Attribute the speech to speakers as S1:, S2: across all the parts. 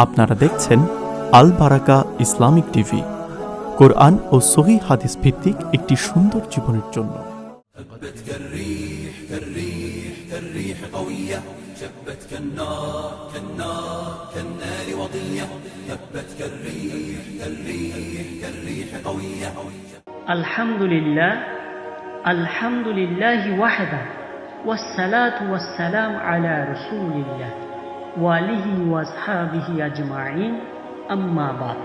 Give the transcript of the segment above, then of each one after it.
S1: আপনারা দেখছেন আল বারাকা Islamic TV, কোরআন ও সহিহ হাদিস ভিত্তিক একটি সুন্দর জীবনের জন্য।
S2: আলহামদুলিল্লাহ, আলহামদুলিল্লাহি ওয়াহদা, ওয়াসসালাতু ওয়াসসালাম আলা রাসূলিল্লাহ ওয়া আলিহি ওয়া আসহাবিহি আজমাইন, আম্মা বাদ।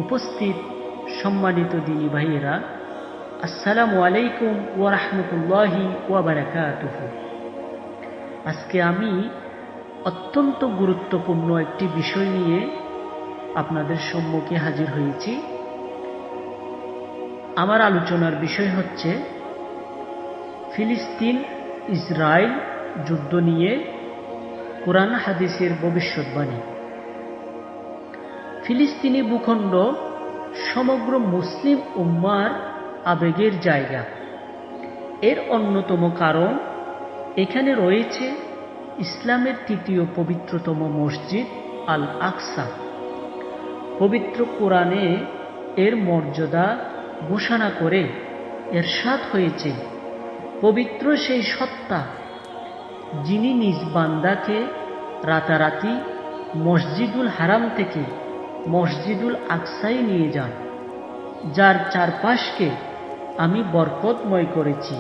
S2: উপস্থিত সম্মানিত দিনী ভাইয়েরা, আসসালামু আলাইকুম ওয়া রাহমাতুল্লাহি ওয়া বারাকাতুহু। আজকে আমি অত্যন্ত গুরুত্বপূর্ণ একটি বিষয় নিয়ে আপনাদের সম্মুখে হাজির হয়েছি। আমার আলোচনার বিষয় হচ্ছে ফিলিস্তিন ইসরায়েল যুদ্ধ নিয়ে কোরআন হাদিসের ভবিষ্যৎবাণী। ফিলিস্তিনি ভূখণ্ড সমগ্র মুসলিম উম্মার আবেগের জায়গা। এর অন্যতম কারণ এখানে রয়েছে ইসলামের তৃতীয় পবিত্রতম মসজিদ আল আকসা। পবিত্র কোরআনে এর মর্যাদা ঘোষণা করে ইরশাদ হয়েছে, পবিত্র সেই সত্তা যিনি নিজ বান্দাকে রাতারাতি মসজিদুল হারাম থেকে মসজিদুল আকসায় নিয়ে যান, যার চারপাশকে আমি বরকতময় করেছি।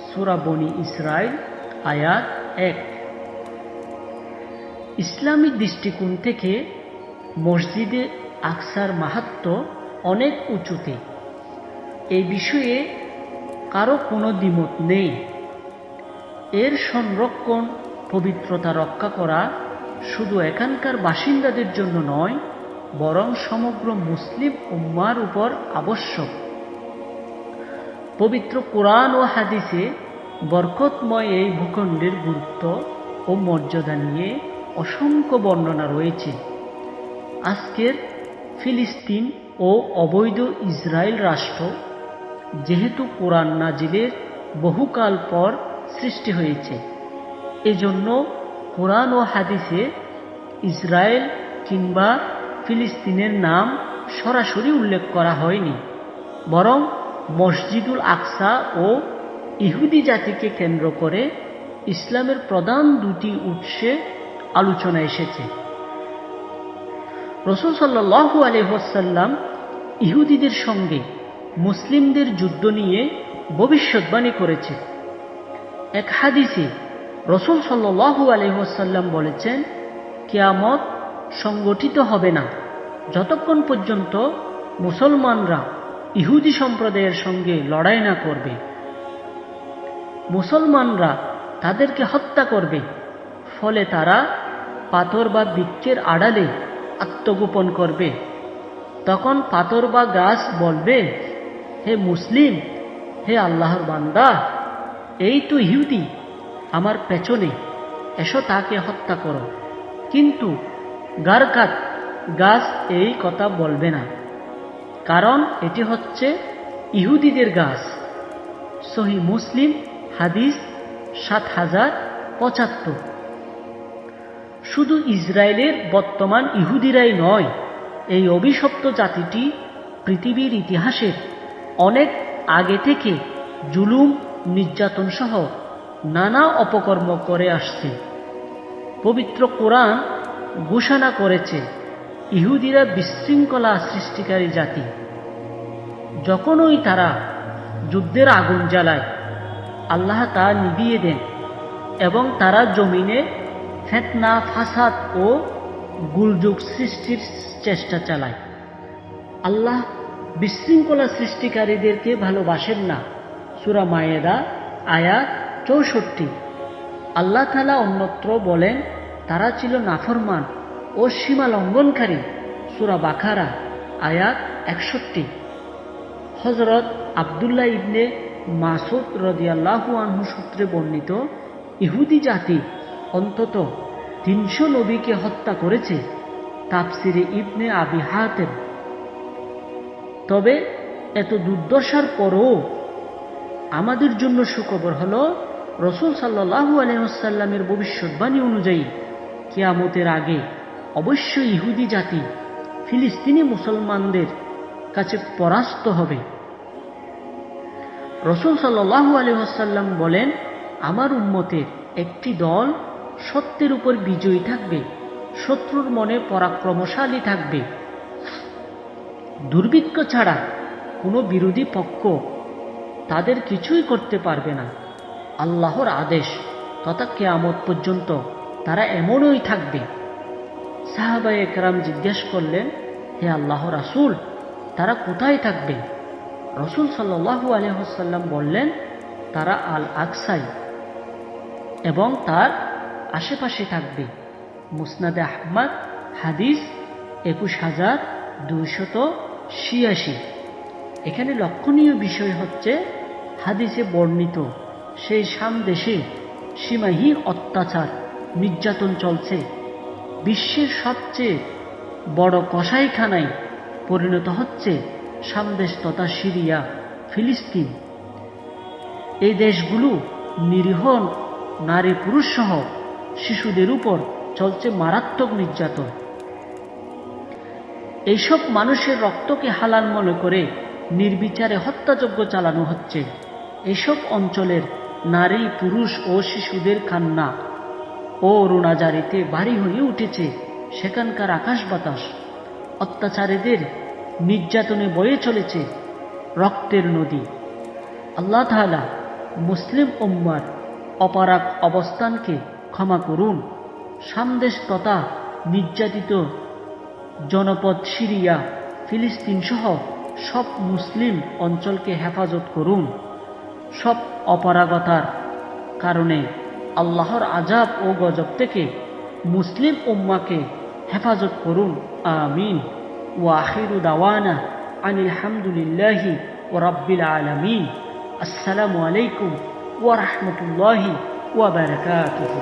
S2: সূরা বনী ইসরাইল আয়াত 1। ইসলামী দৃষ্টিকোণ থেকে মসজিদে আকসার মাহাত্ম্য অনেক উঁচুতে। এই বিষয়ে কারো কোনো দ্বিমত নেই। এর সংরক্ষণ, পবিত্রতা রক্ষা করা শুধু এখানকার বাসিন্দাদের জন্য নয়, বরং সমগ্র মুসলিম উম্মার উপর আবশ্যক। পবিত্র কোরআন ও হাদিসে বরকতময় এই ভূখণ্ডের গুরুত্ব ও মর্যাদা নিয়ে অসংখ্য বর্ণনা রয়েছে। আজকের ফিলিস্তিন ও অবৈধ ইসরায়েল রাষ্ট্র যেহেতু কোরআন নাজিলের বহুকাল পর সৃষ্টি হয়েছে, এজন্য কোরআন ও হাদিসে ইসরায়েল কিংবা ফিলিস্তিনের নাম সরাসরি উল্লেখ করা হয়নি, বরং মসজিদুল আকসা ও ইহুদি জাতিকে কেন্দ্র করে ইসলামের প্রধান দুটি উৎসে আলোচনা এসেছে। রাসূল সাল্লাল্লাহু আলাইহি ওয়াসাল্লাম ইহুদিদের সঙ্গে মুসলিমদের যুদ্ধ নিয়ে ভবিষ্যৎবাণী করেছে। এক হাদিসে রাসূল সাল্লাল্লাহু আলাইহি ওয়াসাল্লাম বলেছেন, কিয়ামত সংগঠিত হবে না যতক্ষণ পর্যন্ত মুসলমানরা ইহুদি সম্প্রদায়ের সঙ্গে লড়াই না করবে। মুসলমানরা তাদেরকে হত্যা করবে, ফলে তারা পাথর বা বৃক্ষের আড়ালে আত্মগোপন করবে। তখন পাথর বা গাছ বলবে, হে মুসলিম, হে আল্লাহর বান্দা, এই তো ইহুদি আমার পেছনে, এসো তাকে হত্যা করো। কিন্তু গারকাত গাছ এই কথা বলবে না, কারণ এটি হচ্ছে ইহুদিদের গাছ। সহিহ মুসলিম হাদিস 7075। শুধু ইসরায়েলের বর্তমান ইহুদিরাই নয়, এই অভিশপ্ত জাতিটি পৃথিবীর ইতিহাসের অনেক আগে থেকে জুলুম, নির্যাতন সহ নানা অপকর্ম করে আসছে। পবিত্র কোরআন ঘোষণা করেছে, ইহুদিরা বিশৃঙ্খলা সৃষ্টিকারী জাতি। যখনই তারা যুদ্ধের আগুন জ্বালায়, আল্লাহ তা নিভিয়ে দেন এবং তারা জমিনে ফিতনা, ফাসাদ ও গোলযোগ সৃষ্টির চেষ্টা চালায়। আল্লাহ বিশৃঙ্খলা সৃষ্টিকারীদেরকে ভালোবাসেন না। সূরা মায়েদা আয়াত 64। আল্লাহ তাআলা অন্যত্র বলেন, তারা ছিল নাফরমান ও সীমা লঙ্ঘনকারী। সূরা বাকারা আয়াত 61। হযরত আব্দুল্লাহ ইবনে মাসউদ রাদিয়াল্লাহু আনহু সূত্রে বর্ণিত, ইহুদি জাতি অন্তত 300 নবীকে হত্যা করেছে। তাফসিরে ইবনে আবি হাতেম। তবে এত দুর্দশার পরও আমাদের জন্য সুখবর হলো, রাসূল সাল্লাল্লাহু আলাইহি ওয়াসাল্লামের ভবিষ্যৎবাণী অনুযায়ী কিয়ামতের আগে অবশ্যই ইহুদি জাতি ফিলিস্তিনি মুসলমানদের কাছে পরাস্ত হবে। রাসূল সাল্লাল্লাহু আলাইহি ওয়াসাল্লাম বলেন, আমার উম্মতের একটি দল সত্যের উপর বিজয়ী থাকবে, শত্রুর মনে পরাক্রমশালী থাকবে। দুর্ভিক্ষ ছাড়া কোনো বিরোধী পক্ষ তাদের কিছুই করতে পারবে না। আল্লাহর আদেশ তথা কিয়ামত পর্যন্ত তারা এমনই থাকবে। সাহাবায়ে কেরাম জিজ্ঞেস করলেন, হে আল্লাহর রাসূল, তারা কোথায় থাকবে? রাসূল সাল্লাল্লাহু আলাইহি ওয়াসাল্লাম বললেন, তারা আল আকসায় এবং তার আশেপাশে থাকবে। মুসনাদে আহমদ হাদিস 21286। এখানে লক্ষণীয় বিষয় হচ্ছে, হাদিসে বর্ণিত সেই শাম দেশে সীমাহীন অত্যাচার নির্যাতন চলছে। বিশ্বের সবচেয়ে বড় কসাইখানায় পরিণত হচ্ছে শাম দেশ তথা সিরিয়া, ফিলিস্তিন। এই দেশগুলো নিরীহ নারী পুরুষ সহ শিশুদের উপর চলছে মারাত্মক নির্যাতন। এইসব মানুষের রক্তকে হালাল মনে করে নির্বিচারে হত্যাযজ্ঞ চালানো হচ্ছে। এসব অঞ্চলের নারী পুরুষ ও শিশুদের কান্না ও রোনাজারিতে ভারী হয়ে উঠেছে সেখানকার আকাশ বাতাস। অত্যাচারীদের নির্যাতনে বয়ে চলেছে রক্তের নদী। আল্লাহ তাআলা মুসলিম উম্মার অপারগ অবস্থানকে ক্ষমা করুন। শাম দেশ তথা নির্যাতিত জনপদ সিরিয়া, ফিলিস্তিন সহ সব মুসলিম অঞ্চলকে হেফাজত করুন। সব অপারগতার কারণে আল্লাহর আযাব ও গজব থেকে মুসলিম উম্মাকে হেফাজত করুন। আমিন। ওয়া আখিরু দাওয়ানা আনিল হামদুলিল্লাহি ওয়া রাব্বিল আলামিন। আসসালামু আলাইকুম ওয়া রাহমাতুল্লাহি ওয়া বারাকাতুহু।